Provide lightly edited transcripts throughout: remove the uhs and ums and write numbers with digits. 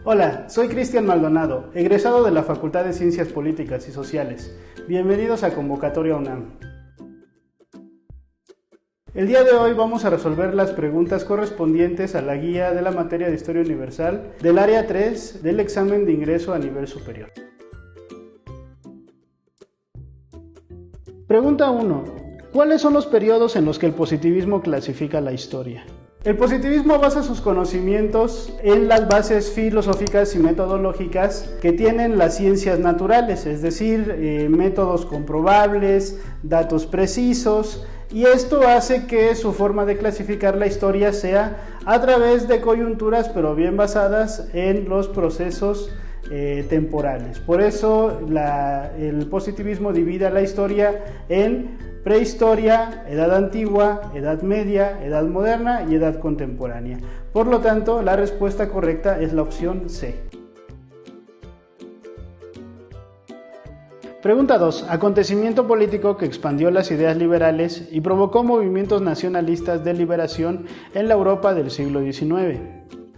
Hola, soy Cristian Maldonado, egresado de la Facultad de Ciencias Políticas y Sociales. Bienvenidos a Convocatoria UNAM. El día de hoy vamos a resolver las preguntas correspondientes a la guía de la materia de Historia Universal del área 3 del examen de ingreso a nivel superior. Pregunta 1. ¿Cuáles son los periodos en los que el positivismo clasifica la historia? El positivismo basa sus conocimientos en las bases filosóficas y metodológicas que tienen las ciencias naturales, es decir, métodos comprobables, datos precisos, y esto hace que su forma de clasificar la historia sea a través de coyunturas, pero bien basadas en los procesos temporales. Por eso el positivismo divide la historia en prehistoria, edad antigua, edad media, edad moderna y edad contemporánea. Por lo tanto, la respuesta correcta es la opción C. Pregunta 2. Acontecimiento político que expandió las ideas liberales y provocó movimientos nacionalistas de liberación en la Europa del siglo XIX.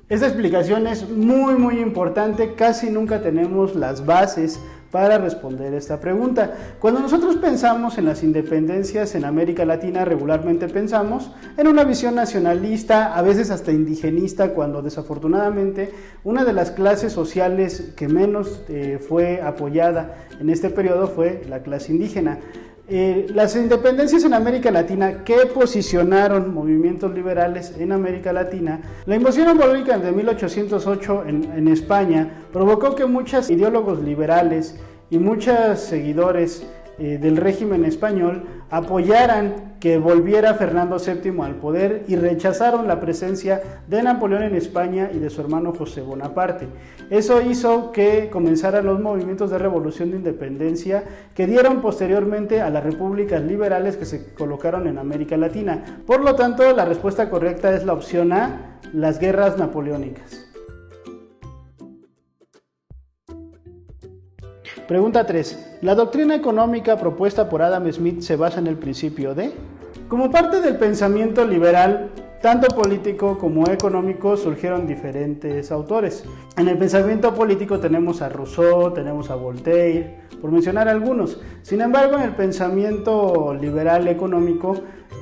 Esta explicación es muy importante, casi nunca tenemos las bases para responder esta pregunta. Cuando nosotros pensamos en las independencias en América Latina, regularmente pensamos en una visión nacionalista, a veces hasta indigenista, cuando desafortunadamente una de las clases sociales que menos fue apoyada en este periodo fue la clase indígena. Las independencias en América Latina que posicionaron movimientos liberales en América Latina, la invasión napoleónica de 1808 en España provocó que muchos ideólogos liberales y muchos seguidores del régimen español apoyaran que volviera Fernando VII al poder y rechazaron la presencia de Napoleón en España y de su hermano José Bonaparte. Eso hizo que comenzaran los movimientos de revolución de independencia que dieron posteriormente a las repúblicas liberales que se colocaron en América Latina. Por lo tanto, la respuesta correcta es la opción A, las guerras napoleónicas. Pregunta 3. ¿La doctrina económica propuesta por Adam Smith se basa en el principio de? Como parte del pensamiento liberal, tanto político como económico, surgieron diferentes autores. En el pensamiento político tenemos a Rousseau, tenemos a Voltaire, por mencionar algunos. Sin embargo, en el pensamiento liberal económico,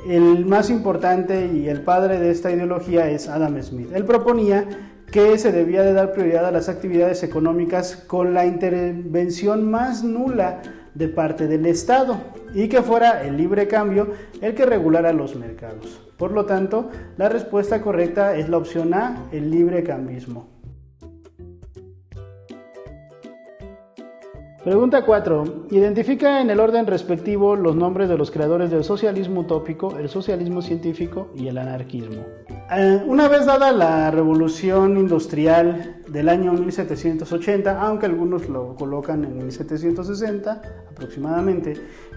el más importante y el padre de esta ideología es Adam Smith. Él proponía que se debía de dar prioridad a las actividades económicas con la intervención más nula de parte del Estado y que fuera el libre cambio el que regulara los mercados. Por lo tanto, la respuesta correcta es la opción A, el libre cambismo. Pregunta 4. Identifica en el orden respectivo los nombres de los creadores del socialismo utópico, el socialismo científico y el anarquismo. Una vez dada la revolución industrial del año 1780, aunque algunos lo colocan en 1760 aproximadamente,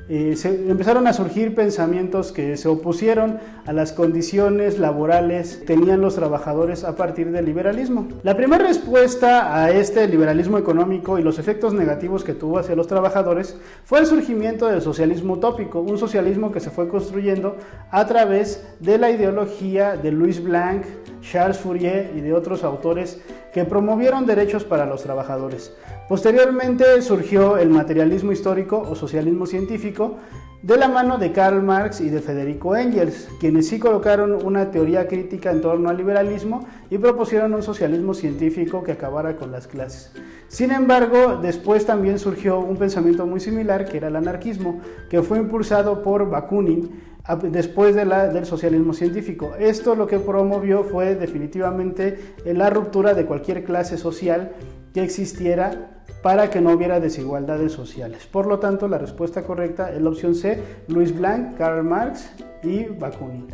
empezaron a surgir pensamientos que se opusieron a las condiciones laborales que tenían los trabajadores a partir del liberalismo. La primera respuesta a este liberalismo económico y los efectos negativos que tuvo hacia los trabajadores fue el surgimiento del socialismo utópico, un socialismo que se fue construyendo a través de la ideología de Louis Blanc, Charles Fourier y de otros autores que promovieron derechos para los trabajadores. Posteriormente surgió el materialismo histórico o socialismo científico de la mano de Karl Marx y de Federico Engels, quienes sí colocaron una teoría crítica en torno al liberalismo y propusieron un socialismo científico que acabara con las clases. Sin embargo, después también surgió un pensamiento muy similar, que era el anarquismo, que fue impulsado por Bakunin después del socialismo científico. Esto lo que promovió fue definitivamente la ruptura de cualquier clase social que existiera para que no hubiera desigualdades sociales. Por lo tanto, la respuesta correcta es la opción C, Louis Blanc, Karl Marx y Bakunin.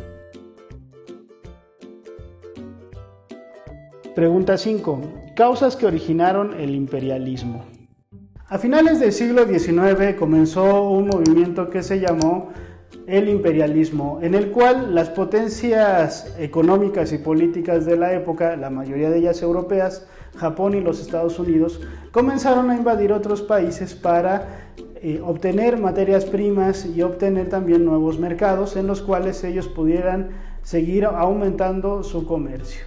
Pregunta 5. Causas que originaron el imperialismo. A finales del siglo XIX comenzó un movimiento que se llamó el imperialismo, en el cual las potencias económicas y políticas de la época, la mayoría de ellas europeas, Japón y los Estados Unidos, comenzaron a invadir otros países para obtener materias primas y obtener también nuevos mercados en los cuales ellos pudieran seguir aumentando su comercio.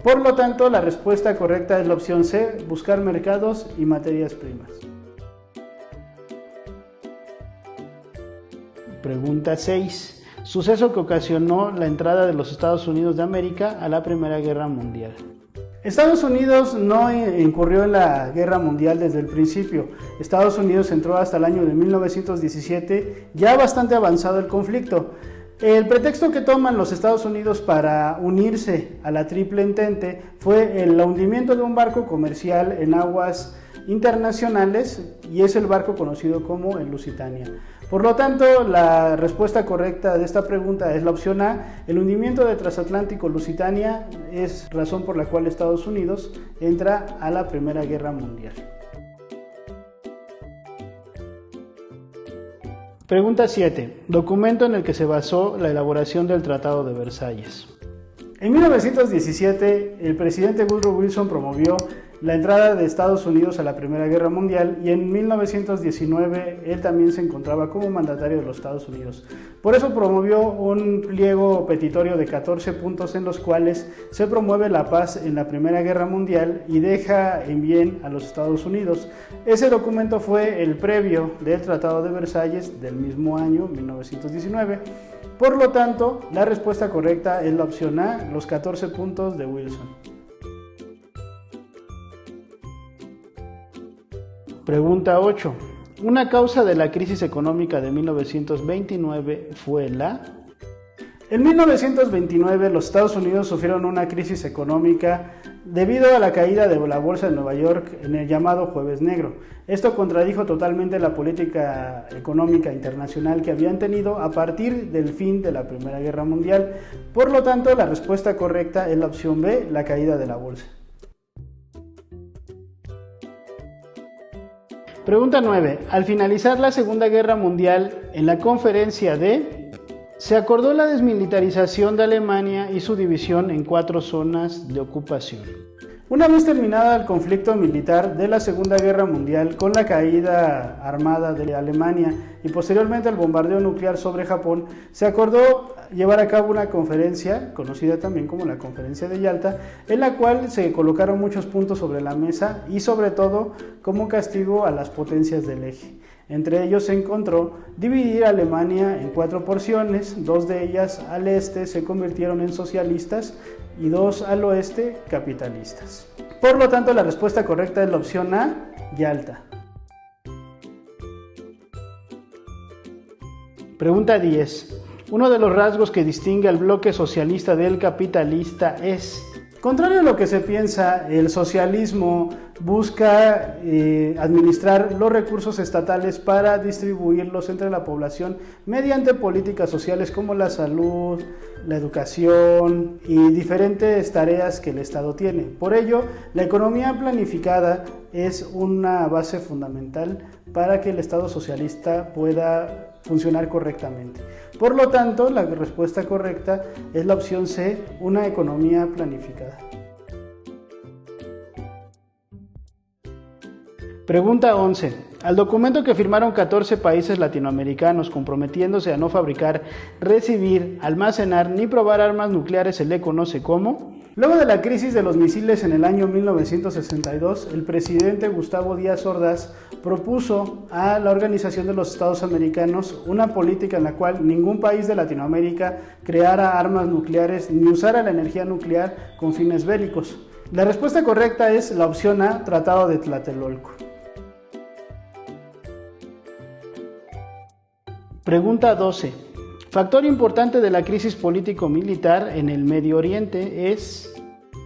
Por lo tanto, la respuesta correcta es la opción C, buscar mercados y materias primas. Pregunta 6. Suceso que ocasionó la entrada de los Estados Unidos de América a la Primera Guerra Mundial. Estados Unidos no incurrió en la Guerra Mundial desde el principio. Estados Unidos entró hasta el año de 1917, ya bastante avanzado el conflicto. El pretexto que toman los Estados Unidos para unirse a la Triple Entente fue el hundimiento de un barco comercial en aguas internacionales, y es el barco conocido como el Lusitania. Por lo tanto, la respuesta correcta de esta pregunta es la opción A. El hundimiento de transatlántico Lusitania es razón por la cual Estados Unidos entra a la Primera Guerra Mundial. Pregunta 7. Documento en el que se basó la elaboración del Tratado de Versalles. En 1917, el presidente Woodrow Wilson promovió la entrada de Estados Unidos a la Primera Guerra Mundial, y en 1919 él también se encontraba como mandatario de los Estados Unidos. Por eso promovió un pliego petitorio de 14 puntos en los cuales se promueve la paz en la Primera Guerra Mundial y deja en bien a los Estados Unidos. Ese documento fue el previo del Tratado de Versalles del mismo año, 1919. Por lo tanto, la respuesta correcta es la opción A, los 14 puntos de Wilson. Pregunta 8. Una causa de la crisis económica de 1929 fue la... En 1929 los Estados Unidos sufrieron una crisis económica debido a la caída de la bolsa de Nueva York en el llamado Jueves Negro. Esto contradijo totalmente la política económica internacional que habían tenido a partir del fin de la Primera Guerra Mundial. Por lo tanto, la respuesta correcta es la opción B, la caída de la bolsa. Pregunta 9. Al finalizar la Segunda Guerra Mundial, en la conferencia se acordó la desmilitarización de Alemania y su división en 4 zonas de ocupación. Una vez terminada el conflicto militar de la Segunda Guerra Mundial, con la caída armada de Alemania y posteriormente el bombardeo nuclear sobre Japón, se acordó llevar a cabo una conferencia, conocida también como la Conferencia de Yalta, en la cual se colocaron muchos puntos sobre la mesa y sobre todo como castigo a las potencias del eje. Entre ellos se encontró dividir a Alemania en 4 porciones, 2 de ellas al este se convirtieron en socialistas y 2 al oeste capitalistas. Por lo tanto, la respuesta correcta es la opción A, Yalta. Pregunta 10. Uno de los rasgos que distingue al bloque socialista del capitalista es... Contrario a lo que se piensa, el socialismo busca administrar los recursos estatales para distribuirlos entre la población mediante políticas sociales como la salud, la educación y diferentes tareas que el Estado tiene. Por ello, la economía planificada es una base fundamental para que el Estado socialista pueda funcionar correctamente. Por lo tanto, la respuesta correcta es la opción C, una economía planificada. Pregunta 11. Al documento que firmaron 14 países latinoamericanos comprometiéndose a no fabricar, recibir, almacenar ni probar armas nucleares se le conoce como... Luego de la crisis de los misiles en el año 1962, el presidente Gustavo Díaz Ordaz propuso a la Organización de los Estados Americanos una política en la cual ningún país de Latinoamérica creara armas nucleares ni usara la energía nuclear con fines bélicos. La respuesta correcta es la opción A, Tratado de Tlatelolco. Pregunta 12. Factor importante de la crisis político-militar en el Medio Oriente es...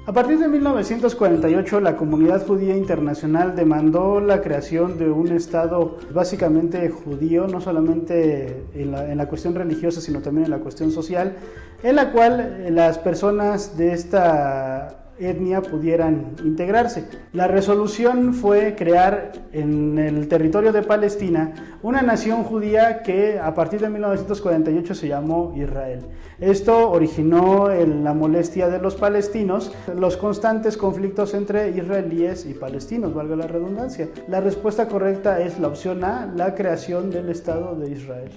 A partir de 1948, la comunidad judía internacional demandó la creación de un Estado básicamente judío, no solamente en la cuestión religiosa, sino también en la cuestión social, en la cual las personas de esta etnia pudieran integrarse. La resolución fue crear en el territorio de Palestina una nación judía que a partir de 1948 se llamó Israel. Esto originó la molestia de los palestinos, los constantes conflictos entre israelíes y palestinos, valga la redundancia. La respuesta correcta es la opción A, la creación del Estado de Israel.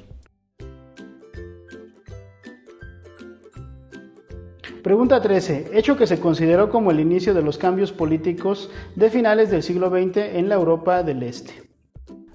Pregunta 13. Hecho que se consideró como el inicio de los cambios políticos de finales del siglo XX en la Europa del Este.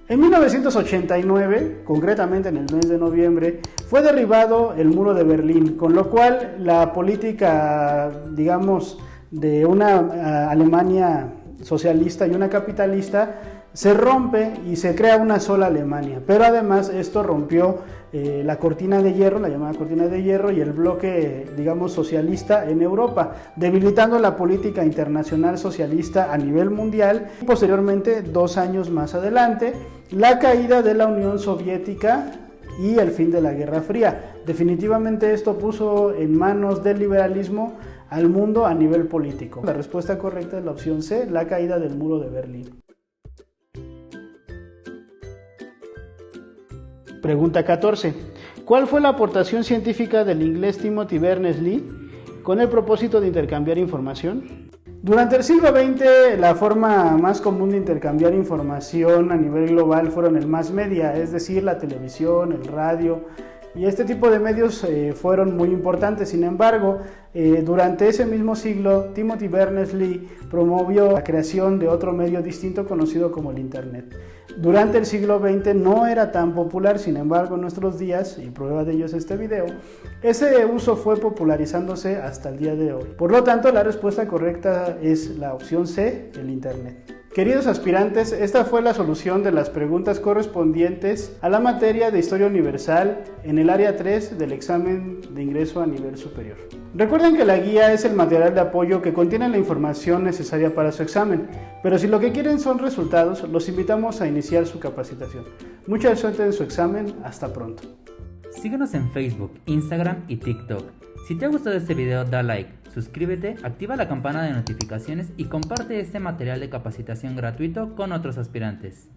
En 1989, concretamente en el mes de noviembre, fue derribado el muro de Berlín, con lo cual la política, digamos, de una Alemania socialista y una capitalista se rompe y se crea una sola Alemania, pero además esto rompió la cortina de hierro, la llamada cortina de hierro, y el bloque, digamos, socialista en Europa, debilitando la política internacional socialista a nivel mundial. Posteriormente, 2 años más adelante, la caída de la Unión Soviética y el fin de la Guerra Fría. Definitivamente esto puso en manos del liberalismo al mundo a nivel político. La respuesta correcta es la opción C, la caída del muro de Berlín. Pregunta 14. ¿Cuál fue la aportación científica del inglés Timothy Berners-Lee con el propósito de intercambiar información? Durante el siglo XX, la forma más común de intercambiar información a nivel global fueron el mass media, es decir, la televisión, el radio, y este tipo de medios fueron muy importantes. Sin embargo, durante ese mismo siglo, Timothy Berners-Lee promovió la creación de otro medio distinto conocido como el Internet. Durante el siglo XX no era tan popular, sin embargo, en nuestros días, y prueba de ello es este video, ese uso fue popularizándose hasta el día de hoy. Por lo tanto, la respuesta correcta es la opción C, el Internet. Queridos aspirantes, esta fue la solución de las preguntas correspondientes a la materia de Historia Universal en el área 3 del examen de ingreso a nivel superior. Recuerden que la guía es el material de apoyo que contiene la información necesaria para su examen, pero si lo que quieren son resultados, los invitamos a iniciar su capacitación. Mucha suerte en su examen, hasta pronto. Síguenos en Facebook, Instagram y TikTok. Si te ha gustado este video, da like, suscríbete, activa la campana de notificaciones y comparte este material de capacitación gratuito con otros aspirantes.